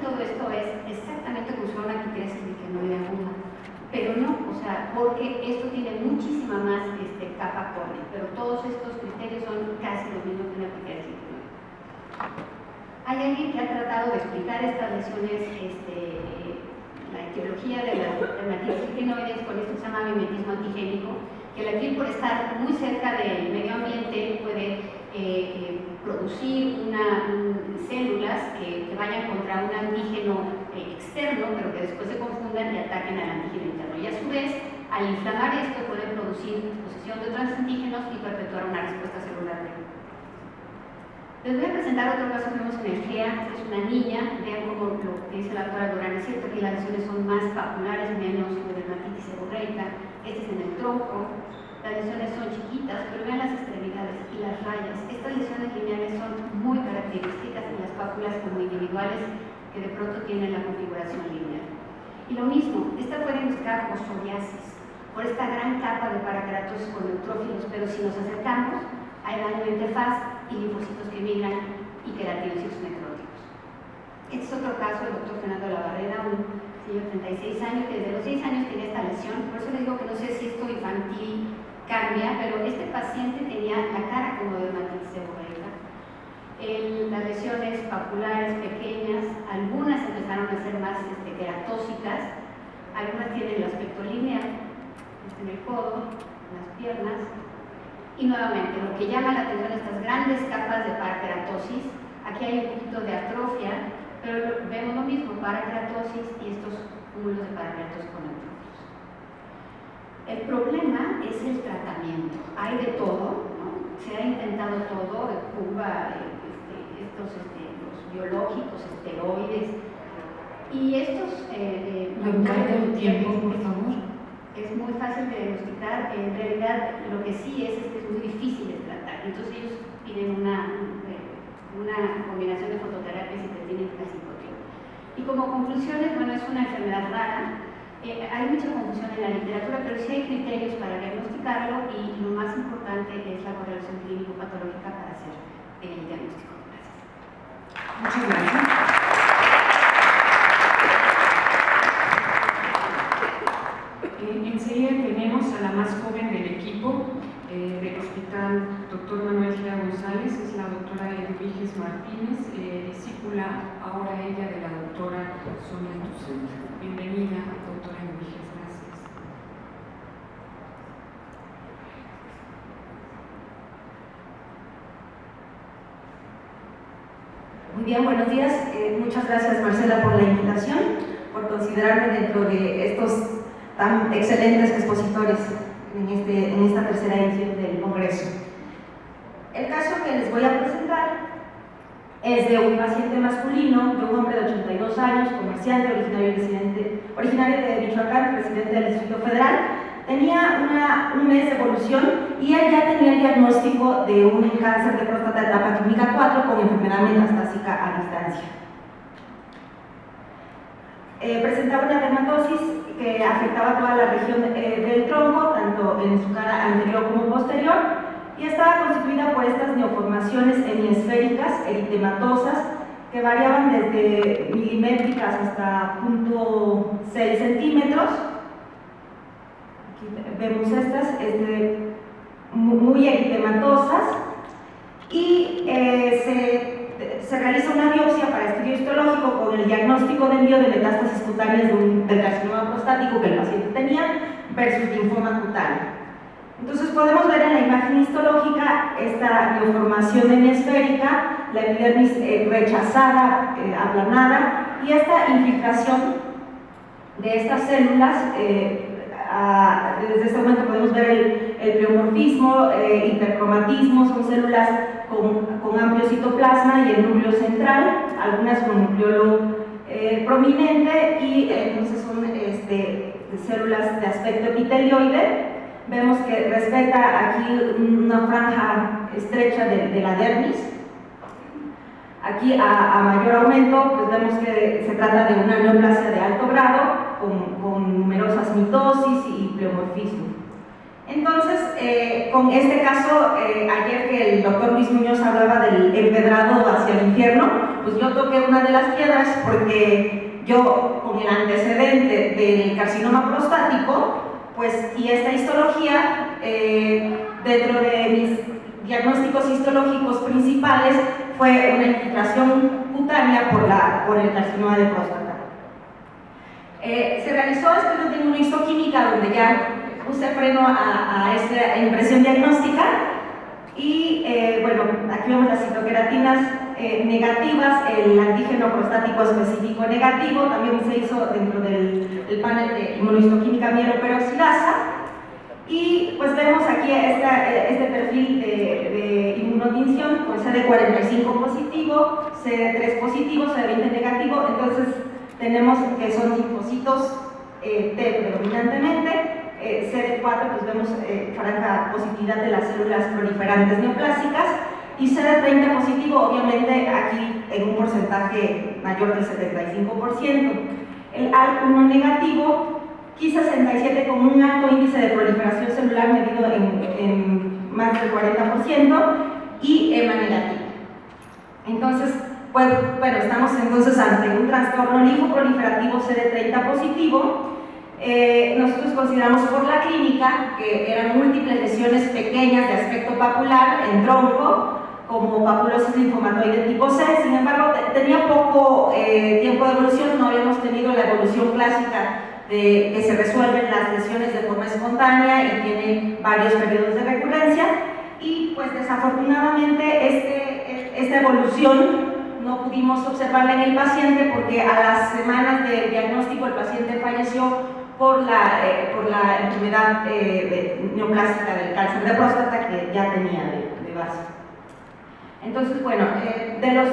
todo esto es exactamente como si fuera una quiteria quiquenoide aguda, pero no, o sea, porque esto tiene muchísima más capa córnea, pero todos estos criterios son casi lo mismo que una quiteria quiquenoide. Hay alguien que ha tratado de explicar estas lesiones, la etiología de las dermatitis quiquenoides con esto que se llama mimetismo antigénico, que la piel, por estar muy cerca del medio ambiente, puede producir células que vayan contra un antígeno externo, pero que después se confundan y ataquen al antígeno interno. Y a su vez, al inflamar esto, puede producir posesión de otros antígenos y perpetuar una respuesta celular débil. Les voy a presentar otro caso que vemos en el GEA. Esta es una niña. Vean cómo lo que dice la doctora Durán. Es cierto que las lesiones son más papulares, menos de dermatitis seborreica. Este es en el tronco. Las lesiones son chiquitas, pero vean las extremidades y las rayas. Estas lesiones lineales son muy características en las pápulas como individuales que de pronto tienen la configuración lineal. Y lo mismo, esta puede indicar como psoriasis, por esta gran capa de parakeratosis con neutrófilos, pero si nos acercamos, hay daño en tefaz y linfocitos que migran y queratinocitos necróticos. Este es otro caso del doctor Fernando de la Barrera, un señor de 36 años que desde los 6 años tenía esta lesión. Por eso les digo que no sé si esto infantil cambia, pero este paciente tenía la cara como de dermatitis seborreica. Las lesiones papulares pequeñas, algunas empezaron a ser más queratósicas, algunas tienen el aspecto lineal, en el codo, en las piernas, y nuevamente lo que llama la atención estas grandes capas de parakeratosis. Aquí hay un poquito de atrofia, pero vemos lo mismo, parakeratosis y estos cúmulos de parakeratosis con neutrófilos. El problema es el tratamiento. Hay de todo, ¿no? Se ha intentado todo, de Cuba, los biológicos, esteroides, y estos... ¿Me encarga el tiempo, por favor? Es muy fácil de diagnosticar. En realidad, lo que sí es que es muy difícil de tratar. Entonces ellos piden una combinación de fototerapias y citrulina psicótica. Y como conclusiones, bueno, es una enfermedad rara. Hay mucha confusión en la literatura, pero sí hay criterios para diagnosticarlo y lo más importante es la correlación clínico-patológica para hacer el diagnóstico. Gracias. Muchas gracias. Enseguida tenemos a la más joven del equipo del hospital, doctor Manuel Gea González, es la doctora Edviges Martínez, discípula ahora ella de la doctora Sonia Tucent. Bienvenida, doctora Edviges, gracias. Muy bien, buenos días. Muchas gracias, Marcela, por la invitación, por considerarme dentro de estos tan excelentes expositores en esta tercera edición del Congreso. El caso que les voy a presentar es de un paciente masculino, de un hombre de 82 años, comerciante, originario de Michoacán, residente del Distrito Federal. Tenía un mes de evolución y él ya tenía el diagnóstico de un cáncer de próstata de etapa clínica 4 con enfermedad metastásica a distancia. Presentaba una dermatosis que afectaba toda la región del tronco, tanto en su cara anterior como posterior, y estaba constituida por estas neoformaciones hemiesféricas, eritematosas, que variaban desde milimétricas hasta 0.6 centímetros. Aquí vemos estas, muy eritematosas, y se realiza una biopsia para estudio histológico con el diagnóstico de envío de metástasis cutáneas del carcinoma prostático que el paciente tenía versus linfoma cutáneo. Entonces podemos ver en la imagen histológica esta neoformación hemiesférica, la epidermis rechazada, aplanada, y esta infiltración de estas células. Desde este momento podemos ver el pleomorfismo, hipercromatismo, son células con amplio citoplasma y el núcleo central, algunas con nucleolo prominente, y entonces son células de aspecto epitelioide. Vemos que respeta aquí una franja estrecha de la dermis. Aquí a mayor aumento, pues vemos que se trata de una neoplasia de alto grado con numerosas mitosis y pleomorfismo. Entonces, con este caso, ayer que el doctor Luis Muñoz hablaba del empedrado hacia el infierno, pues yo toqué una de las piedras porque yo, con el antecedente del carcinoma prostático, pues, y esta histología, dentro de mis diagnósticos histológicos principales, fue una infiltración cutánea por el carcinoma de próstata. Se realizó estudios de inmunohistoquímica donde ya puse freno a esta impresión diagnóstica y bueno, aquí vemos las citoqueratinas negativas, el antígeno prostático específico negativo, también se hizo dentro del panel de inmunohistoquímica mieloperoxidasa y pues vemos aquí este perfil de inmunotinción con CD45 positivo, CD3 positivo, CD20 negativo, entonces tenemos que son linfocitos T predominantemente. CD4 pues vemos franja positividad de las células proliferantes neoplásicas y CD30 positivo obviamente aquí en un porcentaje mayor del 75%. El ALK1 negativo, Ki67 con un alto índice de proliferación celular medido en más del 40% y EMA negativo. Entonces, pues, bueno, estamos entonces ante un trastorno linfoproliferativo CD30 positivo. Nosotros consideramos por la clínica que eran múltiples lesiones pequeñas de aspecto papular en tronco, como papulosis linfomatoide tipo C, sin embargo tenía poco tiempo de evolución, no habíamos tenido la evolución clásica de que se resuelven las lesiones de forma espontánea y tiene varios periodos de recurrencia y pues desafortunadamente esta evolución no pudimos observarla en el paciente porque a las semanas de diagnóstico el paciente falleció por la enfermedad neoplásica del cáncer de próstata que ya tenía de base. Entonces, bueno, de los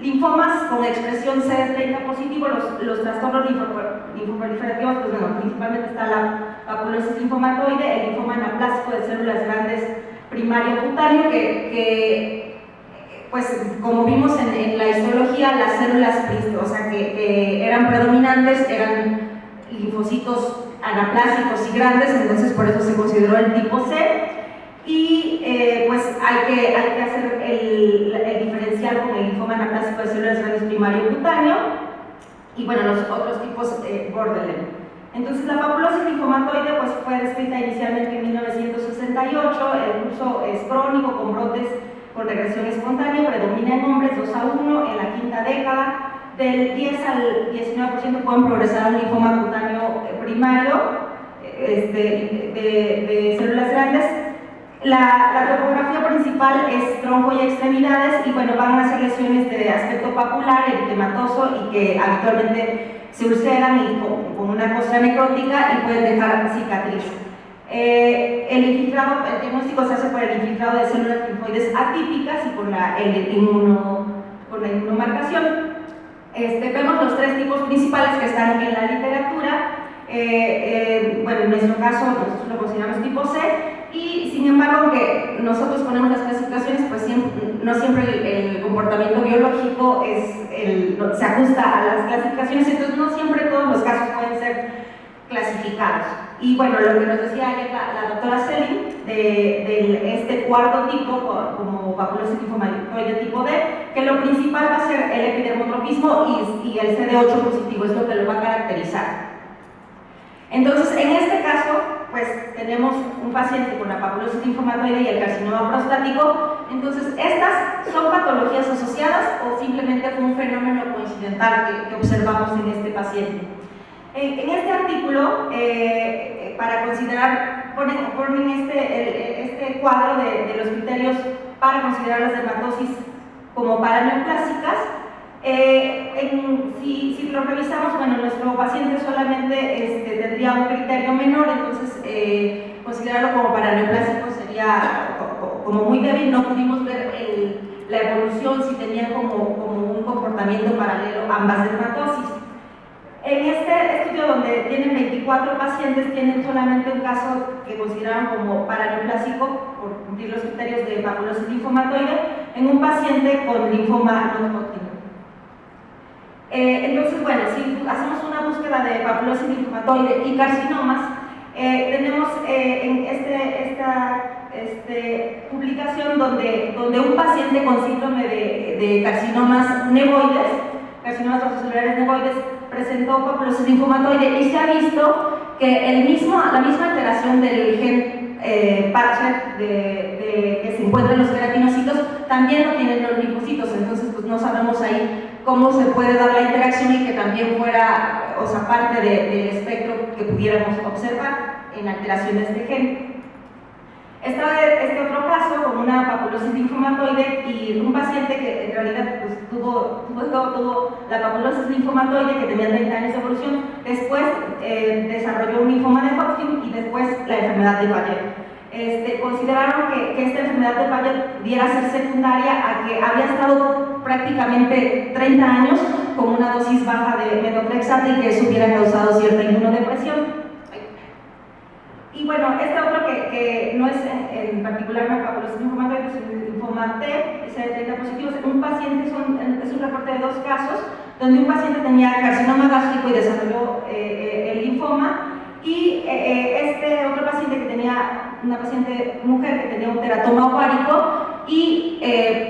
linfomas con expresión CD30 positivo, los trastornos linfoproliferativos, pues bueno, principalmente está la papulosis linfomatoide, el linfoma anaplásico de células grandes primario cutáneo, que pues como vimos en la histología, las células, o sea, que eran predominantes, eran linfocitos anaplásicos y grandes, entonces por eso se consideró el tipo C y pues hay que hacer el diferencial con el linfoma anaplásico de células grandes primario cutáneo y bueno, los otros tipos borderline. Entonces la papulosis linfomatoide pues fue descrita inicialmente en 1968, el curso es crónico con brotes con regresión espontánea, predomina en hombres 2:1 en la quinta década. Del 10 al 19% pueden progresar a un linfoma cutáneo primario de células grandes. La topografía principal es tronco y extremidades y bueno, van a ser lesiones de aspecto papular, eritematoso y que habitualmente se ulceran y con una costra necrótica y pueden dejar cicatriz. El diagnóstico se hace por el infiltrado de células linfoides atípicas y con la inmunomarcación. Vemos los tres tipos principales que están en la literatura. Bueno, en nuestro caso nosotros lo consideramos tipo C y sin embargo, aunque nosotros ponemos las clasificaciones, pues no siempre el comportamiento biológico se ajusta a las clasificaciones, entonces no siempre todos los casos pueden ser clasificados. Y bueno, lo que nos decía ayer la doctora Selin de este cuarto tipo, como papulosis linfomatoide tipo D, que lo principal va a ser el epidermotropismo y el CD8 positivo, es lo que lo va a caracterizar. Entonces, en este caso, pues tenemos un paciente con la papulosis linfomatoide y el carcinoma prostático. Entonces, ¿estas son patologías asociadas o simplemente fue un fenómeno coincidental que observamos en este paciente? En este artículo, para considerar, ponen este cuadro de los criterios para considerar las dermatosis como paraneoplásicas. Si lo revisamos, bueno, nuestro paciente solamente tendría un criterio menor, entonces considerarlo como paraneoplásico sería como muy débil. No pudimos ver la evolución, si tenían como un comportamiento paralelo ambas dermatosis. En este estudio, donde tienen 24 pacientes, tienen solamente un caso que consideraron como paraneoplásico por cumplir los criterios de papulosis linfomatoide en un paciente con linfoma no Hodgkin. Entonces, bueno, si hacemos una búsqueda de papulosis linfomatoide y carcinomas, tenemos en esta publicación donde un paciente con síndrome de carcinomas nevoides, carcinomas vasocelulares nevoides, presentó papulosis linfomatoide y se ha visto que la misma alteración del gen Patcher que se encuentra en los queratinocitos también lo tienen los linfocitos. Entonces pues no sabemos ahí cómo se puede dar la interacción y que también fuera, o sea, parte del espectro que pudiéramos observar en la alteración de este gen. Este otro caso con una papulosis linfomatoide y un paciente que en realidad pues, tuvo la papulosis linfomatoide, que tenía 30 años de evolución, después desarrolló un linfoma de Hodgkin y después la enfermedad de Paget. Consideraron que esta enfermedad de Paget pudiera ser secundaria a que había estado prácticamente 30 años con una dosis baja de metotrexato y que eso hubiera causado cierta inmunodepresión. Y bueno, otro que no es en particular una papulosis linfomatoide, es un linfoma T, CD30 positivo. Un paciente, es un reporte de 2 casos, donde un paciente tenía carcinoma gástrico y desarrolló el linfoma, y otro paciente que tenía, una paciente mujer que tenía un teratoma ovárico y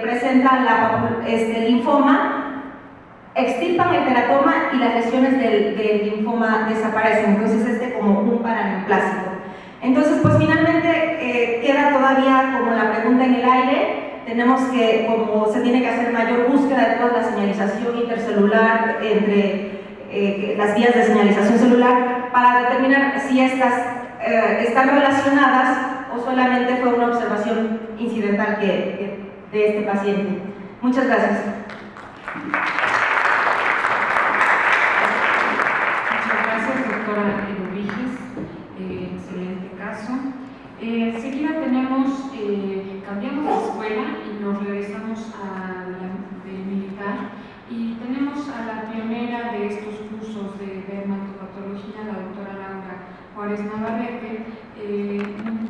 presenta el linfoma, extirpan el teratoma y las lesiones del linfoma desaparecen. Entonces como un paraneoplásico. Entonces, pues finalmente queda todavía como la pregunta en el aire. Tenemos que, como se tiene que hacer mayor búsqueda de toda la señalización intercelular entre las vías de señalización celular para determinar si estas están relacionadas o solamente fue una observación incidental de este paciente. Muchas gracias. Muchas gracias, doctora Eduviges. Excelente caso. Enseguida cambiamos de escuela y nos regresamos a la de militar, y tenemos a la pionera de estos cursos de dermatopatología, la doctora Laura Juárez Navarrete.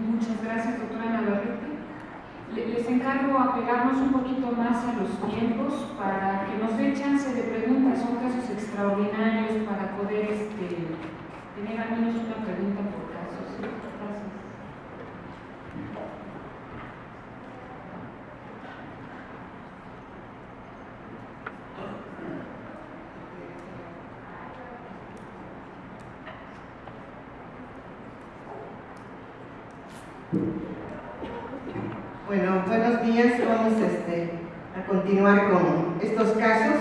Muchas gracias, doctora Navarrete. Les encargo apegarnos un poquito más a los tiempos para que nos dé chance de preguntas. Son casos extraordinarios para poder tener al menos una pregunta por caso. ¿Sí? Gracias. Bueno, buenos días. Vamos a continuar con estos casos.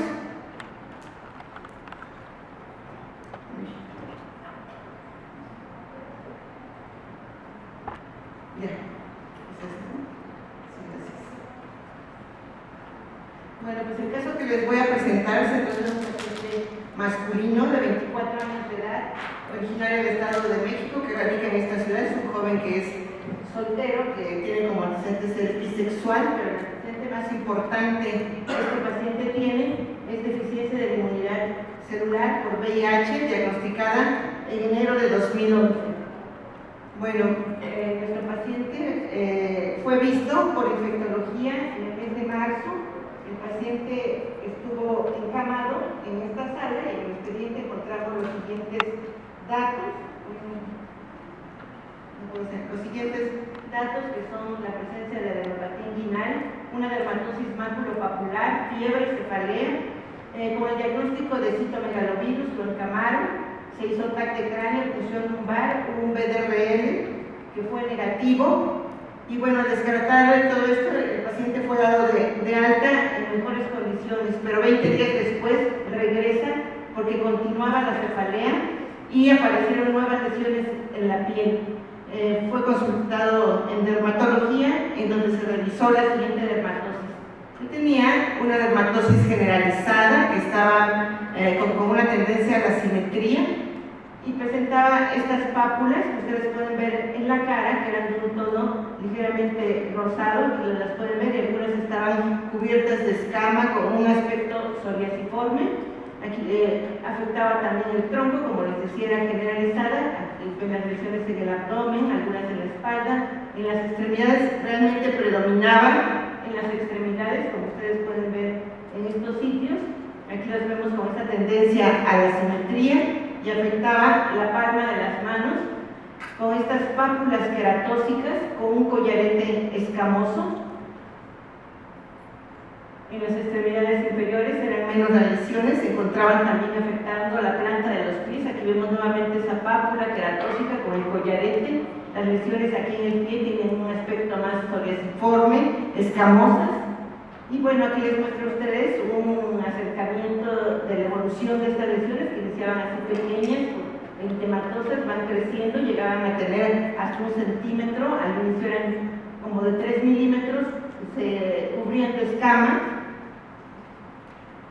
Bueno, pues el caso que les voy a presentar se trata de un paciente masculino de 24 años de edad, originario del Estado de México, que radica en esta ciudad. Es un joven que es soltero, que tiene como antecedente ser bisexual, pero el antecedente más importante que este paciente tiene es deficiencia de la inmunidad celular por VIH, diagnosticada en enero de 2011. Bueno, nuestro paciente fue visto por infectología en el mes de marzo. El paciente estuvo encamado en esta sala y en el expediente encontramos los siguientes datos. Los siguientes datos, que son la presencia de adenopatía inguinal, una dermatosis maculopapular, fiebre, cefalea, con el diagnóstico de citomegalovirus, lo encamaron, se hizo TAC de cráneo, punción lumbar, un BDRL que fue negativo, y bueno, al descartar todo esto, el paciente fue dado de alta en mejores condiciones, pero 20 días después regresa porque continuaba la cefalea y aparecieron nuevas lesiones en la piel. Fue consultado en dermatología, en donde se revisó la siguiente dermatosis. Él tenía una dermatosis generalizada que estaba con una tendencia a la simetría y presentaba estas pápulas que ustedes pueden ver en la cara, que eran de un tono ligeramente rosado, que las pueden ver, y algunas estaban cubiertas de escama con un aspecto psoriasiforme. Aquí afectaba también el tronco, como les decía, era generalizada, las lesiones en el abdomen, algunas en la espalda, en las extremidades realmente predominaban, en las extremidades, como ustedes pueden ver en estos sitios. Aquí las vemos con esta tendencia a la simetría y afectaba la palma de las manos. con estas pápulas queratóxicas con un collarete escamoso. En las extremidades inferiores eran menos las lesiones, se encontraban también afectando la planta de los pies. Aquí vemos nuevamente esa pápula queratóxica con el collarete. Las lesiones aquí en el pie tienen un aspecto más psoriasiforme, escamosas. Y bueno, aquí les muestro a ustedes un acercamiento de la evolución de estas lesiones que iniciaban así pequeñas, entematosas, van creciendo, llegaban a tener hasta 1 centímetro, al inicio eran como de 3 milímetros, se cubrían de escama.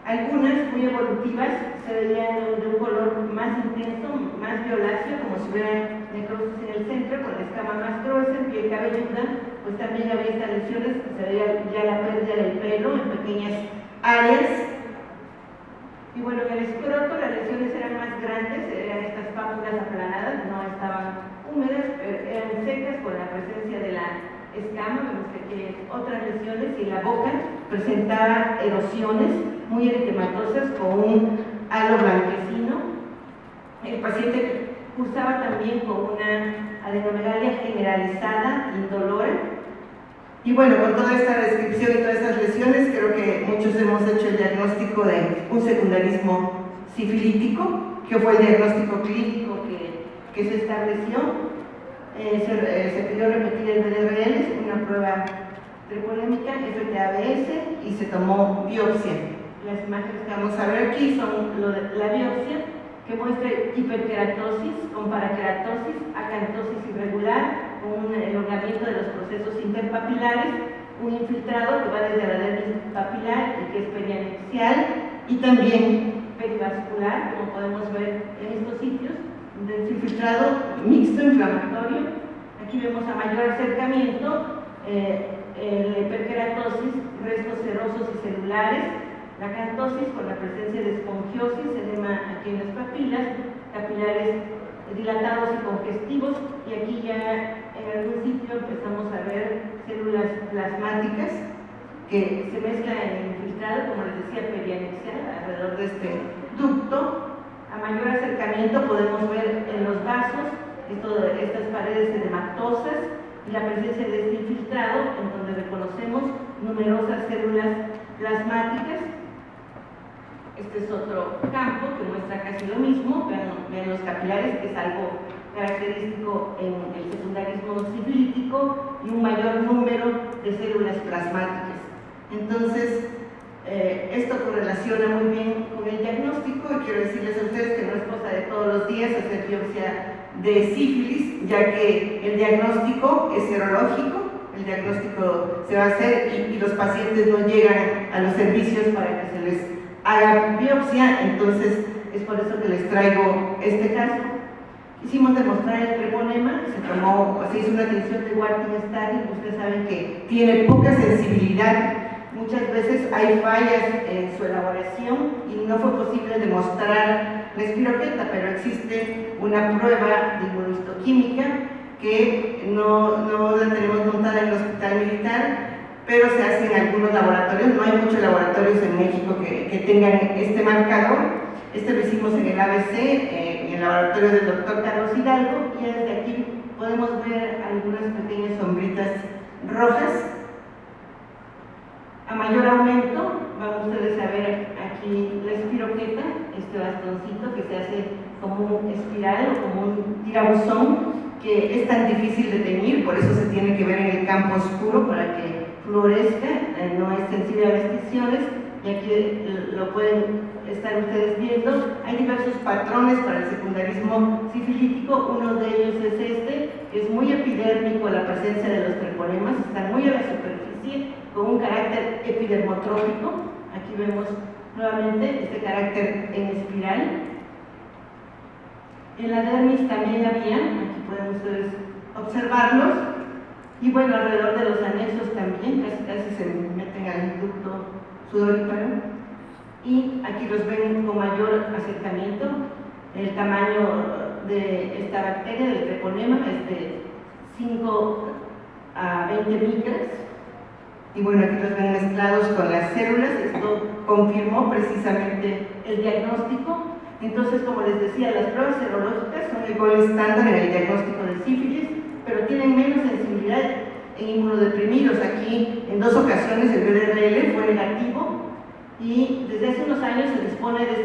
Algunas muy evolutivas se veían de un color más intenso, más violáceo, como si hubiera necrosis en el centro, con la escama más gruesa, en piel cabelluda, pues también había estas lesiones, se veía ya la pérdida del pelo en pequeñas áreas. Y bueno, en el escroto las lesiones eran más grandes, eran estas pápulas aplanadas, no estaban húmedas, pero eran secas con la presencia de la escama. Vemos que aquí hay otras lesiones, y la boca presentaba erosiones muy eritematosas con un halo blanquecino. El paciente cursaba también con una adenomegalia generalizada, indolora. Y bueno, con toda esta descripción y todas estas lesiones, creo que muchos hemos hecho el diagnóstico de un secundarismo sifilítico, que fue el diagnóstico clínico que se estableció. Se pidió repetir el BDRL, una prueba treponémica, FTABS, y se tomó biopsia. Las imágenes que vamos a ver aquí son la biopsia, que muestra hiperkeratosis con parakeratosis, acantosis irregular, un elongamiento de los procesos interpapilares, un infiltrado que va desde la dermis papilar y que es perianexial, y también perivascular, como podemos ver en estos sitios, del infiltrado mixto inflamatorio. Aquí vemos a mayor acercamiento la hiperkeratosis, restos serosos y celulares, la acantosis con la presencia de esfongiosis, edema aquí en las papilas, capilares dilatados y congestivos, y aquí ya en algún sitio empezamos a ver células plasmáticas que se mezclan en el infiltrado, como les decía, perianexial, alrededor de este ducto. A mayor acercamiento podemos ver en los vasos estas paredes edematosas y la presencia de este infiltrado, en donde reconocemos numerosas células plasmáticas. Este es otro campo que muestra casi lo mismo. Vean los capilares, que es algo característico en el secundarismo sifilítico, y un mayor número de células plasmáticas. Entonces, esto correlaciona muy bien con el diagnóstico, y quiero decirles a ustedes que no es cosa de todos los días hacer biopsia de sífilis, ya que el diagnóstico es serológico, el diagnóstico se va a hacer y los pacientes no llegan a los servicios para que se les haga biopsia. Entonces es por eso que les traigo este caso. Quisimos demostrar el treponema, se hizo una tinción de Wartin-Statin. Ustedes saben que tiene poca sensibilidad, muchas veces hay fallas en su elaboración y no fue posible demostrar la espiroqueta, pero existe una prueba de inmunohistoquímica que no la tenemos montada en el hospital militar, pero se hace en algunos laboratorios. No hay muchos laboratorios en México que tengan este marcador. Este lo hicimos en el ABC, en el laboratorio del doctor Carlos Hidalgo, y desde aquí podemos ver algunas pequeñas sombritas rojas. A mayor aumento, van ustedes a ver aquí la espiroqueta, este bastoncito que se hace como un espiral o como un tirabuzón, que es tan difícil de teñir, por eso se tiene que ver en el campo oscuro para que fluorezca, no es sensible a restricciones, y aquí lo pueden estar ustedes viendo. Hay diversos patrones para el secundarismo sifilítico. Uno de ellos es este, que es muy epidérmico, la presencia de los treponemas, están muy a la superficie, con un carácter epidermotrópico. Aquí vemos nuevamente este carácter en espiral. En la dermis también había, aquí pueden ustedes observarlos, y bueno, alrededor de los anexos también, casi se meten al ducto sudoríparo, y aquí los ven con mayor acercamiento. El tamaño de esta bacteria, del treponema, es de 5 a 20 micras, y bueno, aquí los ven mezclados con las células. Esto confirmó precisamente el diagnóstico. Entonces, como les decía, las pruebas serológicas son el gold estándar en el diagnóstico de sífilis, pero tienen menos sensibilidad en inmunodeprimidos. Aquí, en 2 ocasiones, el BRL fue negativo y desde hace unos años se dispone de este